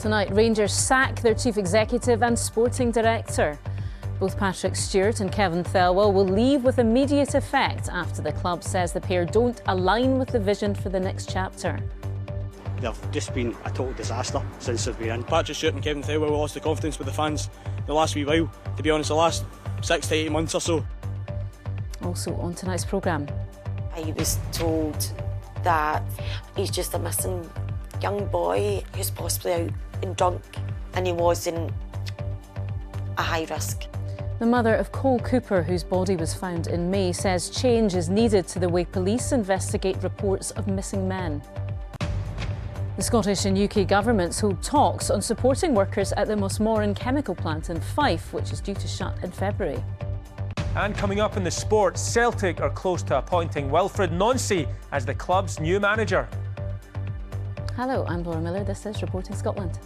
Tonight, Rangers sack their chief executive and sporting director. Both Patrick Stewart and Kevin Thelwell will leave with immediate effect after the club says the pair don't align with the vision for the next chapter. They've just been a total disaster since they've been in. Patrick Stewart and Kevin Thelwell lost the confidence with the fans the last wee while. To be honest, the last 6 to 8 months or so. Also on tonight's programme. I was told that he's just a missing young boy who's possibly out and drunk, and he wasn't a high risk. The mother of Cole Cooper, whose body was found in May, says change is needed to the way police investigate reports of missing men. The Scottish and UK governments hold talks on supporting workers at the Mosmoran chemical plant in Fife, which is due to shut in February. And coming up in the sports, Celtic are close to appointing Wilfred Nonsi as the club's new manager. Hello, I'm Laura Miller. This is Reporting Scotland.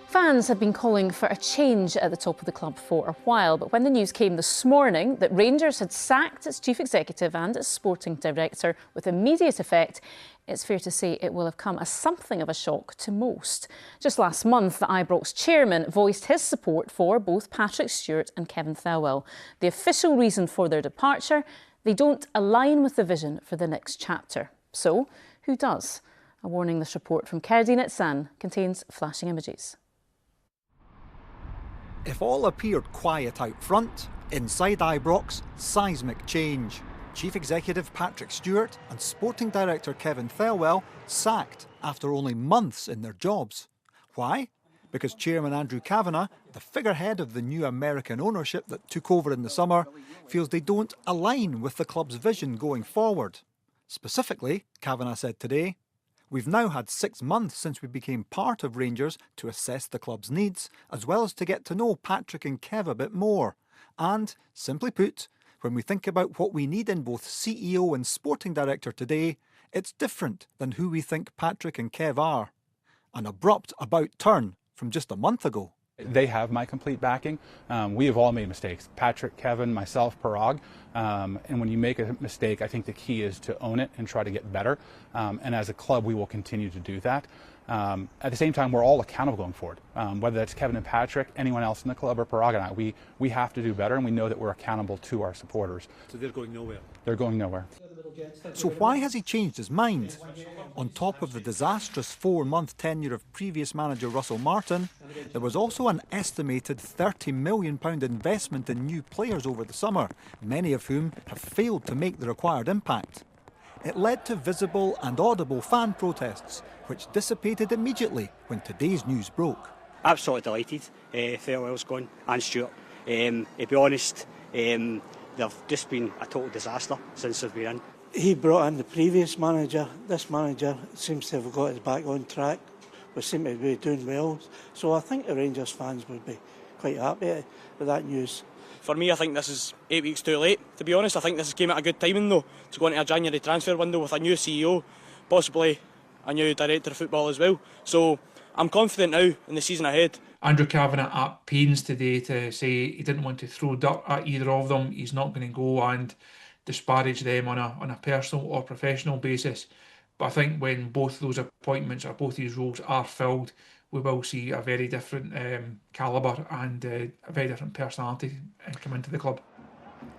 Fans have been calling for a change at the top of the club for a while, but when the news came this morning that Rangers had sacked its chief executive and its sporting director with immediate effect, it's fair to say it will have come as something of a shock to most. Just last month, the Ibrox chairman voiced his support for both Patrick Stewart and Kevin Thelwell. The official reason for their departure: they don't align with the vision for the next chapter. So, who does? A warning: this report from Cerdine at San contains flashing images. If all appeared quiet out front, inside Ibrox, seismic change. Chief Executive Patrick Stewart and Sporting Director Kevin Thelwell sacked after only months in their jobs. Why? Because Chairman Andrew Kavanagh, the figurehead of the new American ownership that took over in the summer, feels they don't align with the club's vision going forward. Specifically, Kavanagh said today, "We've now had 6 months since we became part of Rangers to assess the club's needs, as well as to get to know Patrick and Kev a bit more. And, simply put, when we think about what we need in both CEO and sporting director today, it's different than who we think Patrick and Kev are." An abrupt about turn from just a month ago. They have my complete backing. We have all made mistakes. Patrick, Kevin, myself, Parag. And when you make a mistake, I think the key is to own it and try to get better. And as a club, we will continue to do that. At the same time, we're all accountable going forward. Whether that's Kevin and Patrick, anyone else in the club, or Parag and I, we have to do better, and we know that we're accountable to our supporters. So they're going nowhere? They're going nowhere. So why has he changed his mind? On top of the disastrous 4-month tenure of previous manager Russell Martin, there was also an estimated £30 million investment in new players over the summer, many of whom have failed to make the required impact. It led to visible and audible fan protests, which dissipated immediately when today's news broke. Absolutely delighted. Thelwell's gone and Stewart. To be honest, they've just been a total disaster since they've been in. He brought in the previous manager. This manager seems to have got his back on track. We seem to be doing well. So I think the Rangers fans would be quite happy with that news. For me, I think this is 8 weeks too late, to be honest. I think this came at a good timing, though, to go into a January transfer window with a new CEO, possibly a new director of football as well. So I'm confident now in the season ahead. Andrew Kavanagh at pains today to say he didn't want to throw dirt at either of them. He's not going to go and disparage them on a personal or professional basis. But I think when both those appointments or both these roles are filled, we will see a very different calibre and a very different personality come into the club.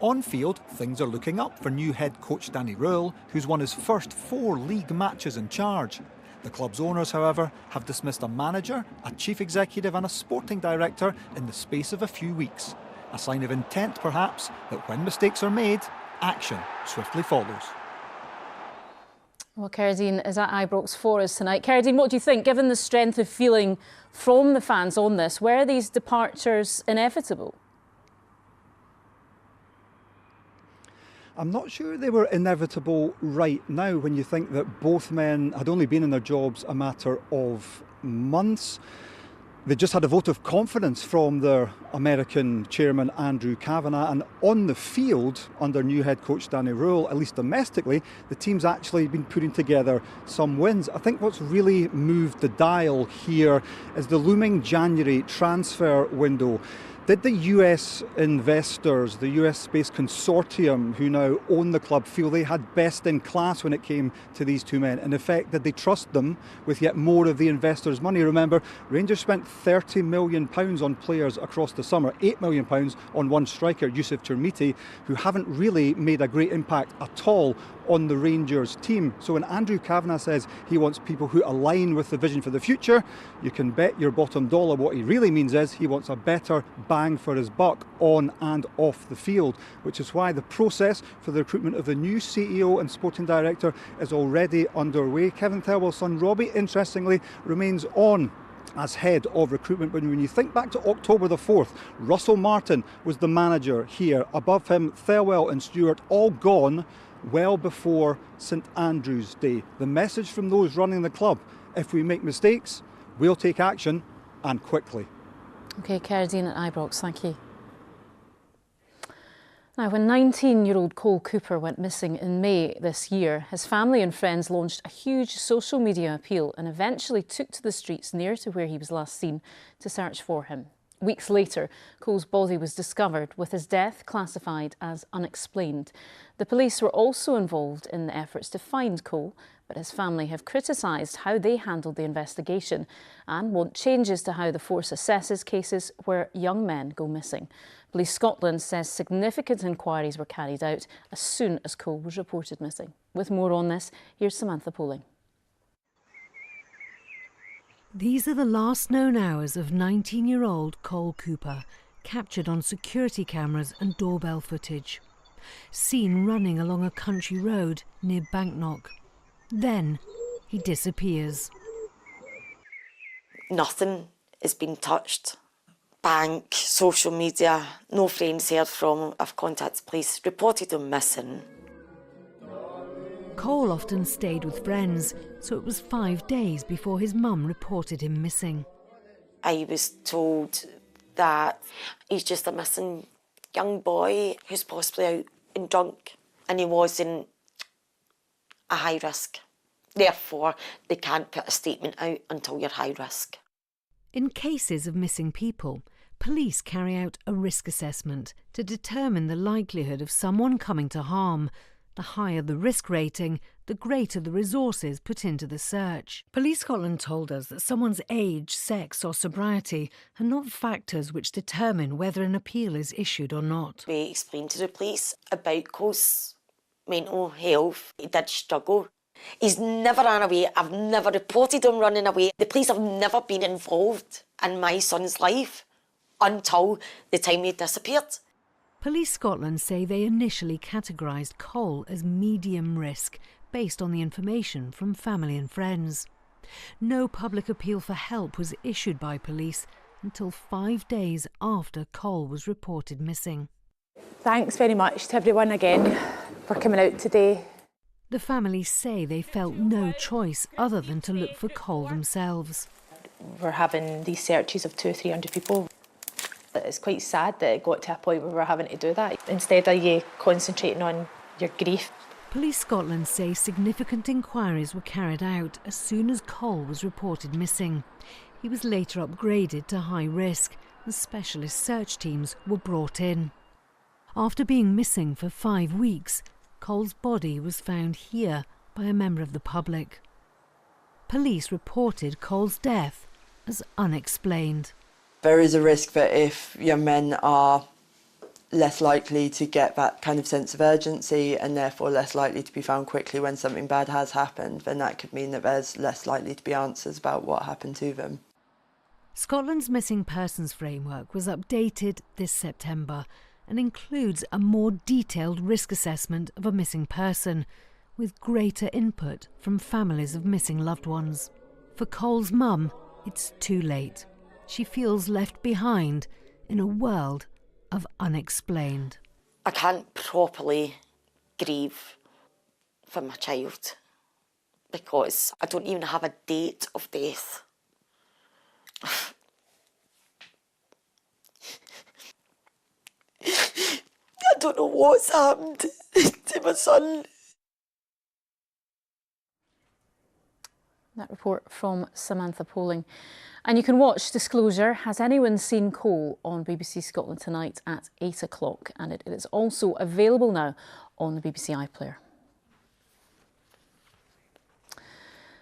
On field, things are looking up for new head coach Danny Röhl, who's won his first 4 league matches in charge. The club's owners, however, have dismissed a manager, a chief executive and a sporting director in the space of a few weeks. A sign of intent, perhaps, that when mistakes are made, action swiftly follows. Well, Cerdine is at Ibrox for us tonight. Cerdine, what do you think, given the strength of feeling from the fans on this? Were these departures inevitable? I'm not sure they were inevitable right now when you think that both men had only been in their jobs a matter of months. They just had a vote of confidence from their American chairman Andrew Kavanagh, and on the field under new head coach Danny Röhl, at least domestically, the team's actually been putting together some wins. I think what's really moved the dial here is the looming January transfer window. Did the US investors, the US-based consortium who now own the club, feel they had best in class when it came to these two men? In effect, did they trust them with yet more of the investors' money? Remember, Rangers spent £30 million on players across the summer, £8 million on one striker, Yusuf Chermiti, who haven't really made a great impact at all on the Rangers team. So when Andrew Kavanagh says he wants people who align with the vision for the future, you can bet your bottom dollar what he really means is he wants a better bang for his buck on and off the field, which is why the process for the recruitment of the new CEO and sporting director is already underway. Kevin Thelwell's son Robbie, interestingly, remains on as head of recruitment. But when you think back to October the 4th, Russell Martin was the manager here. Above him, Thelwell and Stewart all gone well before St Andrew's Day. The message from those running the club: if we make mistakes, we'll take action, and quickly. OK, Caradine at Ibrox, thank you. Now, when 19-year-old Cole Cooper went missing in May this year, his family and friends launched a huge social media appeal and eventually took to the streets near to where he was last seen to search for him. Weeks later, Cole's body was discovered, with his death classified as unexplained. The police were also involved in the efforts to find Cole, but his family have criticised how they handled the investigation and want changes to how the force assesses cases where young men go missing. Police Scotland says significant inquiries were carried out as soon as Cole was reported missing. With more on this, here's Samantha Poling. These are the last known hours of 19-year-old Cole Cooper, captured on security cameras and doorbell footage. Seen running along a country road near Banknock. Then he disappears. Nothing has been touched. Bank, social media, no friends heard from. I've contacted police, reported him missing. Cole often stayed with friends, so it was 5 days before his mum reported him missing. I was told that he's just a missing young boy who's possibly out and drunk, and he wasn't a high risk. Therefore, they can't put a statement out until you're high risk. In cases of missing people, police carry out a risk assessment to determine the likelihood of someone coming to harm. The higher the risk rating, the greater the resources put into the search. Police Scotland told us that someone's age, sex or sobriety are not factors which determine whether an appeal is issued or not. We explained to the police about Cole's mental health. He did struggle. He's never ran away. I've never reported him running away. The police have never been involved in my son's life until the time he disappeared. Police Scotland say they initially categorised Cole as medium risk based on the information from family and friends. No public appeal for help was issued by police until 5 days after Cole was reported missing. Thanks very much to everyone again for coming out today. The families say they felt no choice other than to look for Cole themselves. We're having these searches of 200 or 300 people. It's quite sad that it got to a point where we're having to do that instead of you concentrating on your grief. Police Scotland say significant inquiries were carried out as soon as Cole was reported missing. He was later upgraded to high risk and specialist search teams were brought in. After being missing for 5 weeks, Cole's body was found here by a member of the public. Police reported Cole's death as unexplained. There is a risk that if young men are less likely to get that kind of sense of urgency and therefore less likely to be found quickly when something bad has happened, then that could mean that there's less likely to be answers about what happened to them. Scotland's missing persons framework was updated this September and includes a more detailed risk assessment of a missing person, with greater input from families of missing loved ones. For Cole's mum, it's too late. She feels left behind in a world of unexplained. I can't properly grieve for my child because I don't even have a date of death. I don't know what's happened to my son. That report from Samantha Poling. And you can watch Disclosure, Has Anyone Seen Cole, on BBC Scotland tonight at 8 o'clock. And it is also available now on the BBC iPlayer.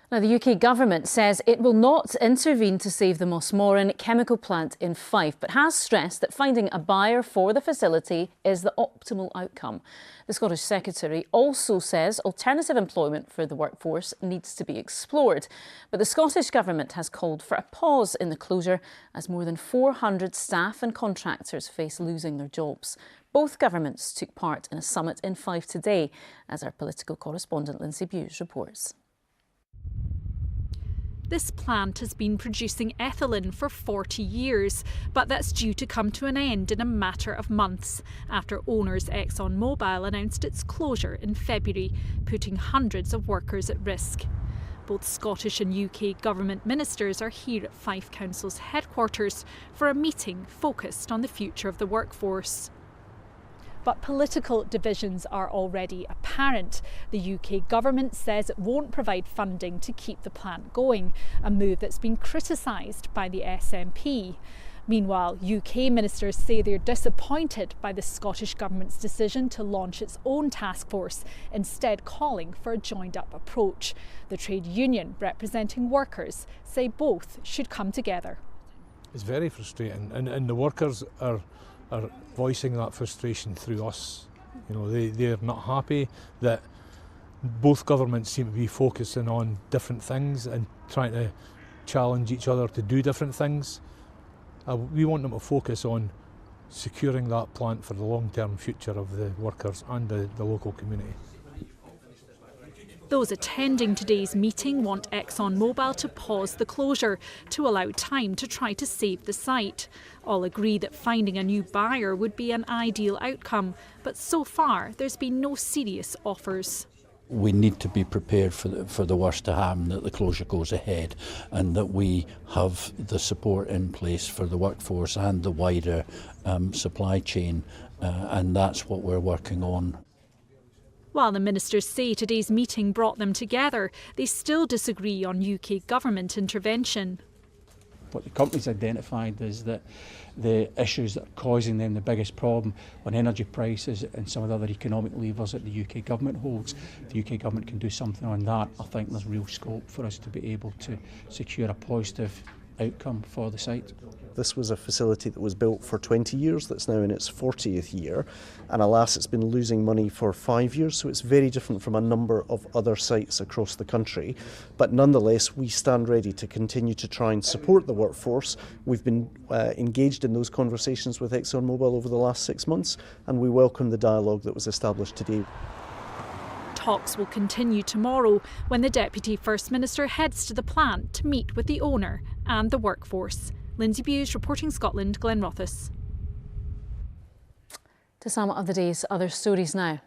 Now, the UK government says it will not intervene to save the Mossmoran chemical plant in Fife, but has stressed that finding a buyer for the facility is the optimal outcome. The Scottish Secretary also says alternative employment for the workforce needs to be explored. But the Scottish Government has called for a pause in the closure as more than 400 staff and contractors face losing their jobs. Both governments took part in a summit in Fife today, as our political correspondent Lindsay Buse reports. This plant has been producing ethylene for 40 years, but that's due to come to an end in a matter of months after owners ExxonMobil announced its closure in February, putting hundreds of workers at risk. Both Scottish and UK government ministers are here at Fife Council's headquarters for a meeting focused on the future of the workforce. But political divisions are already apparent. The UK government says it won't provide funding to keep the plant going, a move that's been criticised by the SNP. Meanwhile, UK ministers say they're disappointed by the Scottish Government's decision to launch its own task force, instead calling for a joined-up approach. The trade union representing workers say both should come together. It's very frustrating, and the workers are voicing that frustration through us. You know, they're not happy that both governments seem to be focusing on different things and trying to challenge each other to do different things. We want them to focus on securing that plant for the long-term future of the workers and the local community. Those attending today's meeting want ExxonMobil to pause the closure to allow time to try to save the site. All agree that finding a new buyer would be an ideal outcome, but so far there's been no serious offers. We need to be prepared for the worst to happen, that the closure goes ahead, and that we have the support in place for the workforce and the wider supply chain, and that's what we're working on. While the ministers say today's meeting brought them together, they still disagree on UK government intervention. What the company's identified is that the issues that are causing them the biggest problem on energy prices and some of the other economic levers that the UK government holds, the UK government can do something on that. I think there's real scope for us to be able to secure a positive outcome for the site. This was a facility that was built for 20 years, that's now in its 40th year, and alas it's been losing money for 5 years, so it's very different from a number of other sites across the country. But nonetheless, we stand ready to continue to try and support the workforce. We've been engaged in those conversations with ExxonMobil over the last 6 months, and we welcome the dialogue that was established today. Talks will continue tomorrow when the Deputy First Minister heads to the plant to meet with the owner and the workforce. Lindsay Buse, reporting Scotland, Glenrothes. To some of the day's other stories now.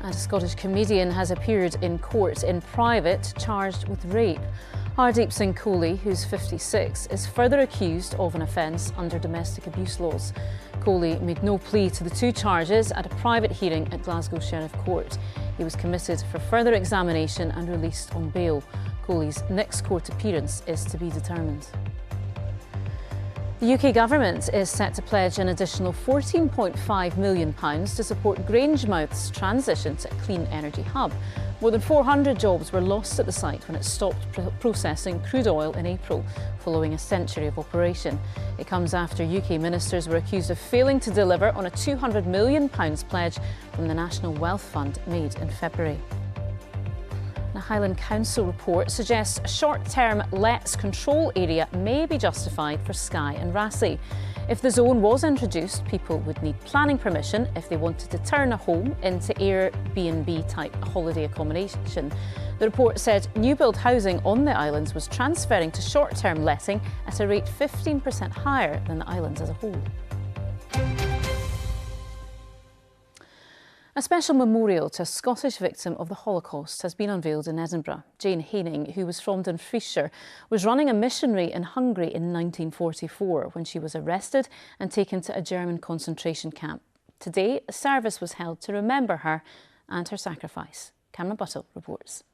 A Scottish comedian has appeared in court in private, charged with rape. Hardeep Singh Kohli, who's 56, is further accused of an offence under domestic abuse laws. Kohli made no plea to the two charges at a private hearing at Glasgow Sheriff Court. He was committed for further examination and released on bail. Kohli's next court appearance is to be determined. The UK government is set to pledge an additional £14.5 million to support Grangemouth's transition to a clean energy hub. More than 400 jobs were lost at the site when it stopped processing crude oil in April, following a century of operation. It comes after UK ministers were accused of failing to deliver on a £200 million pledge from the National Wealth Fund made in February. A Highland Council report suggests a short-term Let's control area may be justified for Skye and Rassay. If the zone was introduced, people would need planning permission if they wanted to turn a home into Airbnb-type holiday accommodation. The report said new build housing on the islands was transferring to short-term letting at a rate 15% higher than the islands as a whole. A special memorial to a Scottish victim of the Holocaust has been unveiled in Edinburgh. Jane Haining, who was from Dumfriesshire, was running a missionary in Hungary in 1944 when she was arrested and taken to a German concentration camp. Today, a service was held to remember her and her sacrifice. Cameron Buttle reports.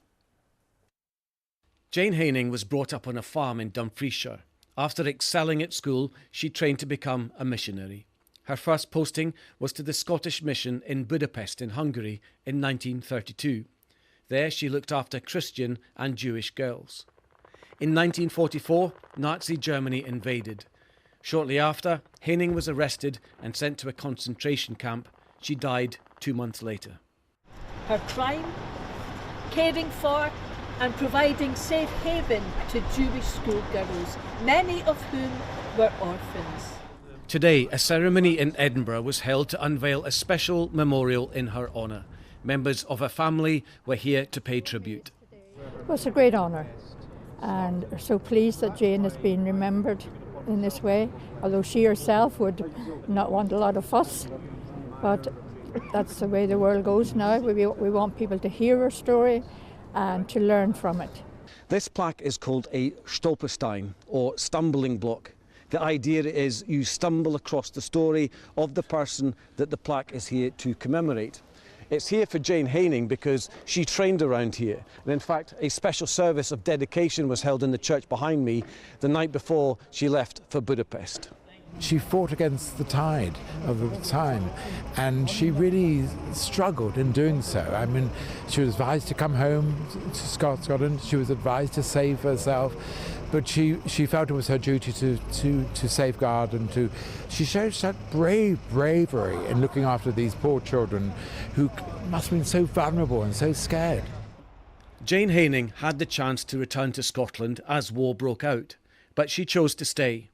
Jane Haining was brought up on a farm in Dumfriesshire. After excelling at school, she trained to become a missionary. Her first posting was to the Scottish mission in Budapest in Hungary in 1932. There she looked after Christian and Jewish girls. In 1944, Nazi Germany invaded. Shortly after, Haining was arrested and sent to a concentration camp. She died 2 months later. Her crime? Caring for and providing safe haven to Jewish schoolgirls, many of whom were orphans. Today, a ceremony in Edinburgh was held to unveil a special memorial in her honour. Members of her family were here to pay tribute. Well, it's a great honour, and we're so pleased that Jane has been remembered in this way, although she herself would not want a lot of fuss. But that's the way the world goes now. We want people to hear her story and to learn from it. This plaque is called a stolperstein, or stumbling block. The idea is you stumble across the story of the person that the plaque is here to commemorate. It's here for Jane Haining because she trained around here. And in fact, a special service of dedication was held in the church behind me the night before she left for Budapest. She fought against the tide of the time, and she really struggled in doing so. I mean, she was advised to come home to Scotland. She was advised to save herself, but she felt it was her duty to safeguard and she showed such bravery in looking after these poor children who must have been so vulnerable and so scared. Jane Haining had the chance to return to Scotland as war broke out, but she chose to stay.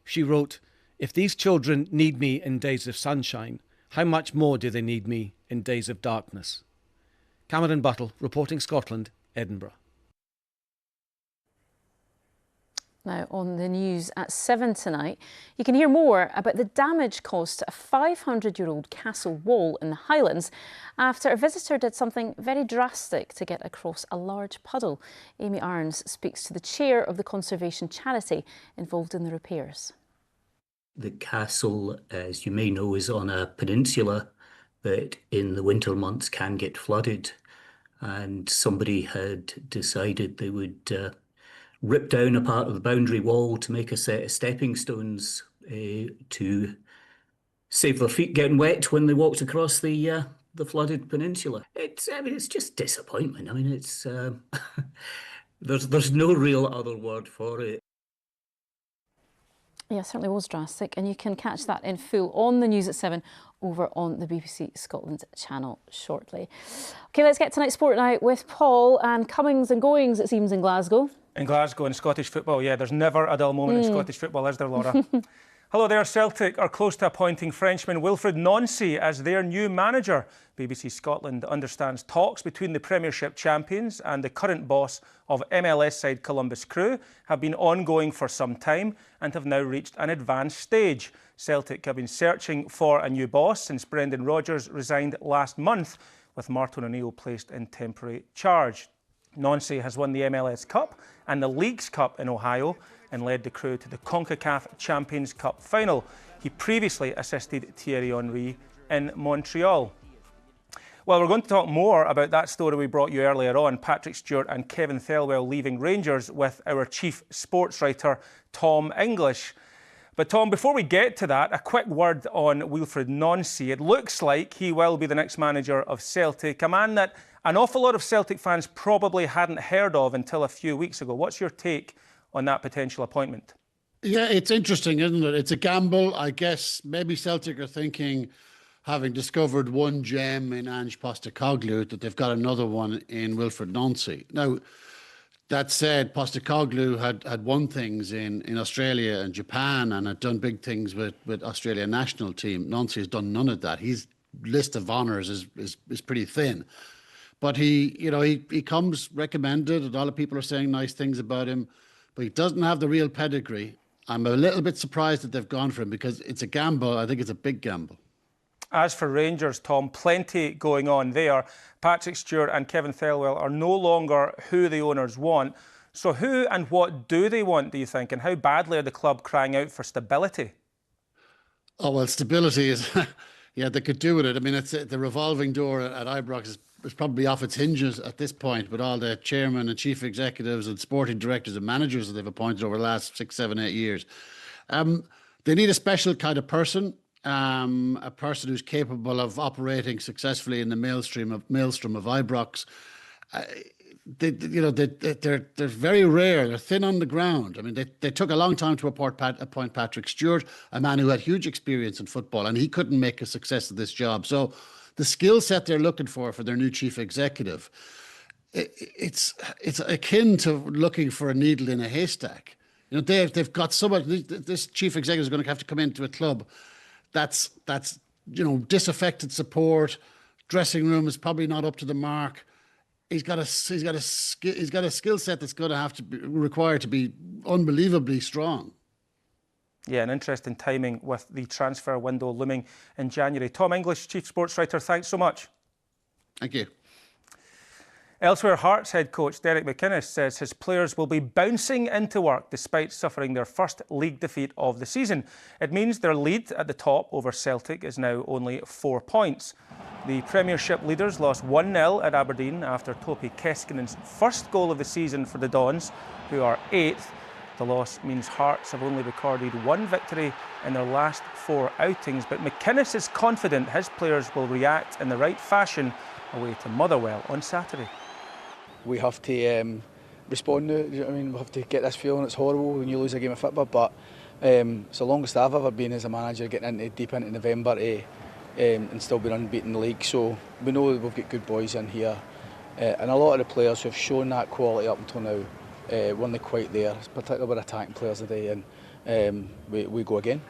She wrote, "If these children need me in days of sunshine, how much more do they need me in days of darkness?" Cameron Buttle, reporting Scotland, Edinburgh. Now, on the news at 7 tonight, you can hear more about the damage caused to a 500-year-old castle wall in the Highlands after a visitor did something very drastic to get across a large puddle. Amy Arns speaks to the chair of the conservation charity involved in the repairs. The castle, as you may know, is on a peninsula that in the winter months can get flooded. And somebody had decided they would rip down a part of the boundary wall to make a set of stepping stones to save their feet getting wet when they walked across the flooded peninsula. It's just disappointment. I mean, it's there's no real other word for it. Yeah, it certainly was drastic, and you can catch that in full on the news at 7 over on the BBC Scotland channel shortly. OK, let's get tonight's sport now with Paul, and comings and goings, it seems, in Glasgow. In Glasgow, in Scottish football, yeah, there's never a dull moment in Scottish football, is there, Laura? Hello there. Celtic are close to appointing Frenchman Wilfried Nancy as their new manager. BBC Scotland understands talks between the Premiership champions and the current boss of MLS side Columbus Crew have been ongoing for some time and have now reached an advanced stage. Celtic have been searching for a new boss since Brendan Rodgers resigned last month, with Martin O'Neill placed in temporary charge. Nancy has won the MLS Cup and the Leagues Cup in Ohio and led the Crew to the CONCACAF Champions Cup final. He previously assisted Thierry Henry in Montreal. Well, we're going to talk more about that story we brought you earlier on, Patrick Stewart and Kevin Thelwell leaving Rangers, with our chief sports writer, Tom English. But Tom, before we get to that, a quick word on Wilfried Nancy. It looks like he will be the next manager of Celtic, a man that an awful lot of Celtic fans probably hadn't heard of until a few weeks ago. What's your take on that potential appointment? Yeah, it's interesting, isn't it? It's a gamble. I guess maybe Celtic are thinking, having discovered one gem in Ange Postecoglou, that they've got another one in Wilfried Nancy. Now, that said, Postecoglou had won things in Australia and Japan and had done big things with Australia national team. Nancy has done none of that. His list of honours is pretty thin. But he comes recommended. A lot of people are saying nice things about him, but he doesn't have the real pedigree. I'm a little bit surprised that they've gone for him because it's a gamble. I think it's a big gamble. As for Rangers, Tom, plenty going on there. Patrick Stewart and Kevin Thelwell are no longer who the owners want. So who and what do they want, do you think? And how badly are the club crying out for stability? Oh, well, stability is... Yeah, they could do with it. I mean, it's the revolving door at Ibrox is is probably off its hinges at this point with all the chairman and chief executives and sporting directors and managers that they've appointed over the last 6, 7, 8 years. They need a special kind of person, a person who's capable of operating successfully in the maelstrom of Ibrox. They're very rare. They're thin on the ground. I mean, they took a long time to appoint Patrick Stewart, a man who had huge experience in football, and he couldn't make a success of this job. So the skill set they're looking for their new chief executive, it's akin to looking for a needle in a haystack. You know, they've got somebody. This chief executive is going to have to come into a club that's disaffected support. Dressing room is probably not up to the mark. He's got a skill set that's going to have to be required to be unbelievably strong. Yeah, an interesting timing with the transfer window looming in January. Tom English, Chief Sports Writer, thanks so much. Thank you. Elsewhere, Hearts head coach Derek McInnes says his players will be bouncing into work despite suffering their first league defeat of the season. It means their lead at the top over Celtic is now only 4 points. The Premiership leaders lost 1-0 at Aberdeen after Topi Keskinen's first goal of the season for the Dons, who are 8th. The loss means Hearts have only recorded 1 victory in their last 4 outings, but McInnes is confident his players will react in the right fashion away to Motherwell on Saturday. We have to respond to it. I mean, we have to get this feeling. It's horrible when you lose a game of football, but it's the longest I've ever been as a manager, getting deep into November and still being unbeaten in the league. So we know that we've got good boys in here, and a lot of the players who have shown that quality up until now weren't quite there, particularly with attacking players today, and we go again.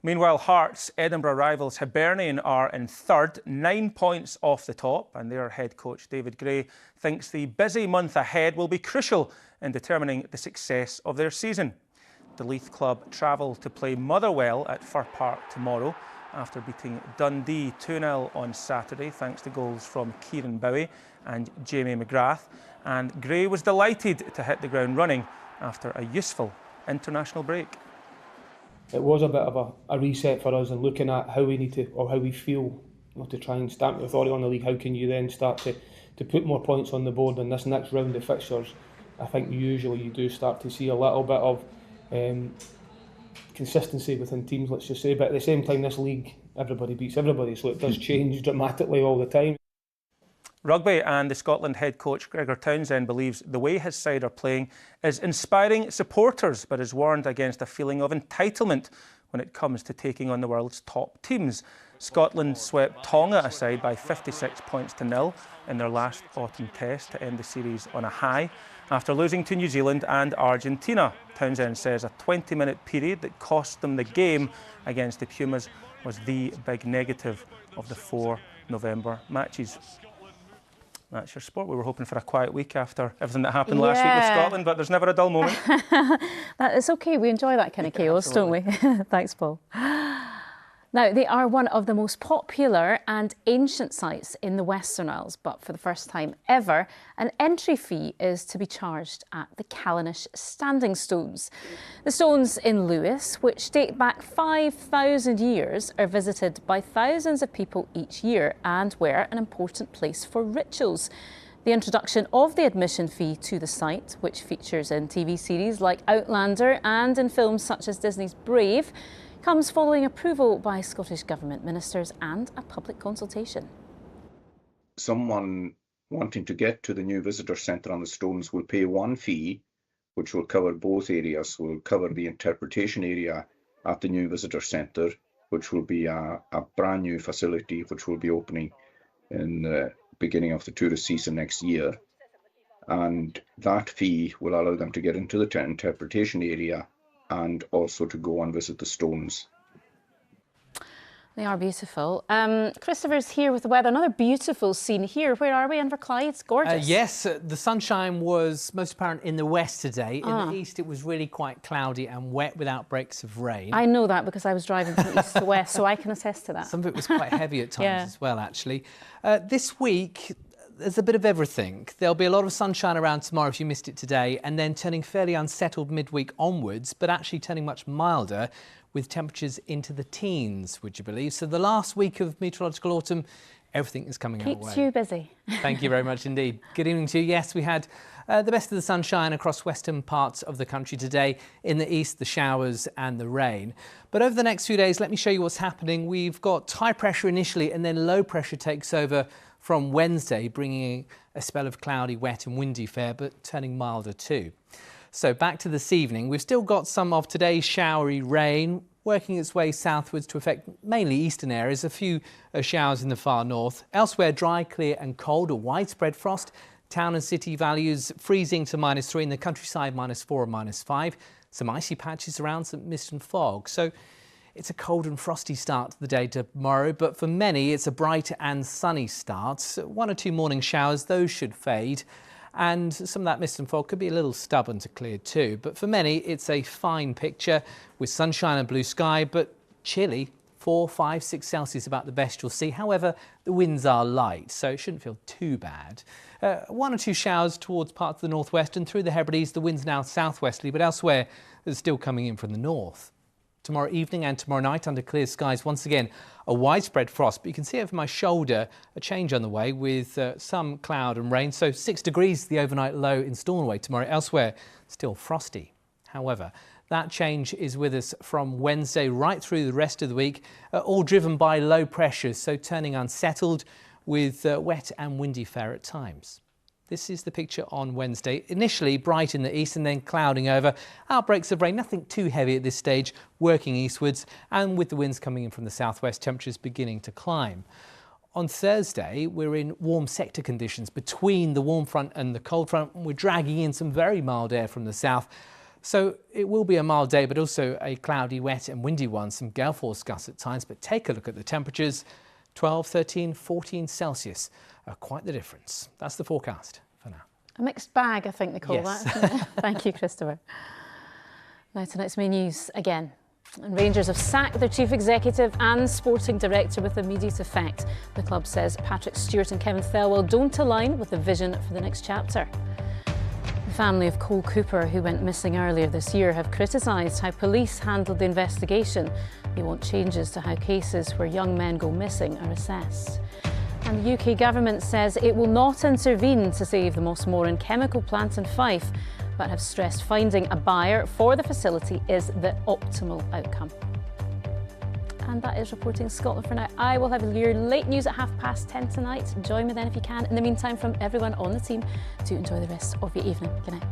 Meanwhile, Hearts' Edinburgh rivals Hibernian are in third, 9 points off the top, and their head coach David Gray thinks the busy month ahead will be crucial in determining the success of their season. The Leith club travel to play Motherwell at Fir Park tomorrow after beating Dundee 2-0 on Saturday, thanks to goals from Kieran Bowie and Jamie McGrath. And Gray was delighted to hit the ground running after a useful international break. It was a bit of a reset for us and looking at how we need to, or how we feel, to try and stamp the authority on the league. How can you then start to put more points on the board in this next round of fixtures? I think usually you do start to see a little bit of consistency within teams, let's just say. But at the same time, this league, everybody beats everybody, so it does change dramatically all the time. Rugby and the Scotland head coach Gregor Townsend believes the way his side are playing is inspiring supporters, but is warned against a feeling of entitlement when it comes to taking on the world's top teams. Scotland swept Tonga aside by 56 points to 0 in their last autumn test to end the series on a high after losing to New Zealand and Argentina. Townsend says a 20-minute period that cost them the game against the Pumas was the big negative of the 4 November matches. That's your sport. We were hoping for a quiet week after everything that happened last week with Scotland, but there's never a dull moment. It's okay. We enjoy that kind of chaos, don't we? Thanks, Paul. Now, they are one of the most popular and ancient sites in the Western Isles, but for the first time ever, an entry fee is to be charged at the Callanish Standing Stones. The stones in Lewis, which date back 5,000 years, are visited by thousands of people each year and were an important place for rituals. The introduction of the admission fee to the site, which features in TV series like Outlander and in films such as Disney's Brave, comes following approval by Scottish Government ministers and a public consultation. Someone wanting to get to the new visitor centre on the Stones will pay one fee, which will cover both areas. Will cover the interpretation area at the new visitor centre, which will be a brand new facility which will be opening in the beginning of the tourist season next year. And that fee will allow them to get into the interpretation area and also to go and visit the stones. They are beautiful. Christopher's here with the weather. Another beautiful scene here. Where are we? Inverclyde? It's gorgeous. Yes, the sunshine was most apparent in the west today. In the east, it was really quite cloudy and wet with outbreaks of rain. I know that because I was driving from east to west, so I can attest to that. Some of it was quite heavy at times as well, actually. This week, there's a bit of everything. There'll be a lot of sunshine around tomorrow if you missed it today, and then turning fairly unsettled midweek onwards, but actually turning much milder with temperatures into the teens, would you believe? So the last week of meteorological autumn, everything is coming our way. Keeps you busy. Thank you very much indeed. Good evening to you. Yes, we had the best of the sunshine across western parts of the country today. In the east, the showers and the rain. But over the next few days, let me show you what's happening. We've got high pressure initially and then low pressure takes over from Wednesday, bringing a spell of cloudy, wet and windy fare, but turning milder too. So back to this evening, we've still got some of today's showery rain working its way southwards to affect mainly eastern areas, a few showers in the far north. Elsewhere, dry, clear and cold, a widespread frost. Town and city values freezing to -3, in the countryside -4 and -5. Some icy patches around, some mist and fog. So it's a cold and frosty start to the day tomorrow, but for many it's a bright and sunny start. 1 or 2 morning showers, those should fade. And some of that mist and fog could be a little stubborn to clear too. But for many, it's a fine picture with sunshine and blue sky, but chilly. 4, 5, 6 Celsius about the best you'll see. However, the winds are light, so it shouldn't feel too bad. 1 or 2 showers towards parts of the northwest and through the Hebrides. The wind's now southwesterly, but elsewhere it's still coming in from the north. Tomorrow evening and tomorrow night under clear skies, once again a widespread frost, but you can see over my shoulder a change on the way with some cloud and rain. So 6 degrees the overnight low in Stornoway tomorrow. Elsewhere still frosty. However, that change is with us from Wednesday right through the rest of the week, all driven by low pressures, so turning unsettled with wet and windy fare at times. This is the picture on Wednesday. Initially bright in the east and then clouding over. Outbreaks of rain, nothing too heavy at this stage, working eastwards, and with the winds coming in from the southwest, temperatures beginning to climb. On Thursday, we're in warm sector conditions between the warm front and the cold front. We're dragging in some very mild air from the south. So it will be a mild day, but also a cloudy, wet and windy one. Some gale force gusts at times, but take a look at the temperatures. 12, 13, 14 Celsius. Quite the difference. That's the forecast for now. A mixed bag, I think they call Yes. that. Thank you, Christopher. Now tonight's main news again. And Rangers have sacked their chief executive and sporting director with immediate effect. The club says Patrick Stewart and Kevin Thelwell don't align with the vision for the next chapter. The family of Cole Cooper, who went missing earlier this year, have criticised how police handled the investigation. They want changes to how cases where young men go missing are assessed. And the UK government says it will not intervene to save the Mossmoran chemical plant in Fife, but have stressed finding a buyer for the facility is the optimal outcome. And that is Reporting Scotland for now. I will have your late news at 10:30 tonight. Join me then if you can. In the meantime, from everyone on the team, do enjoy the rest of your evening. Good night.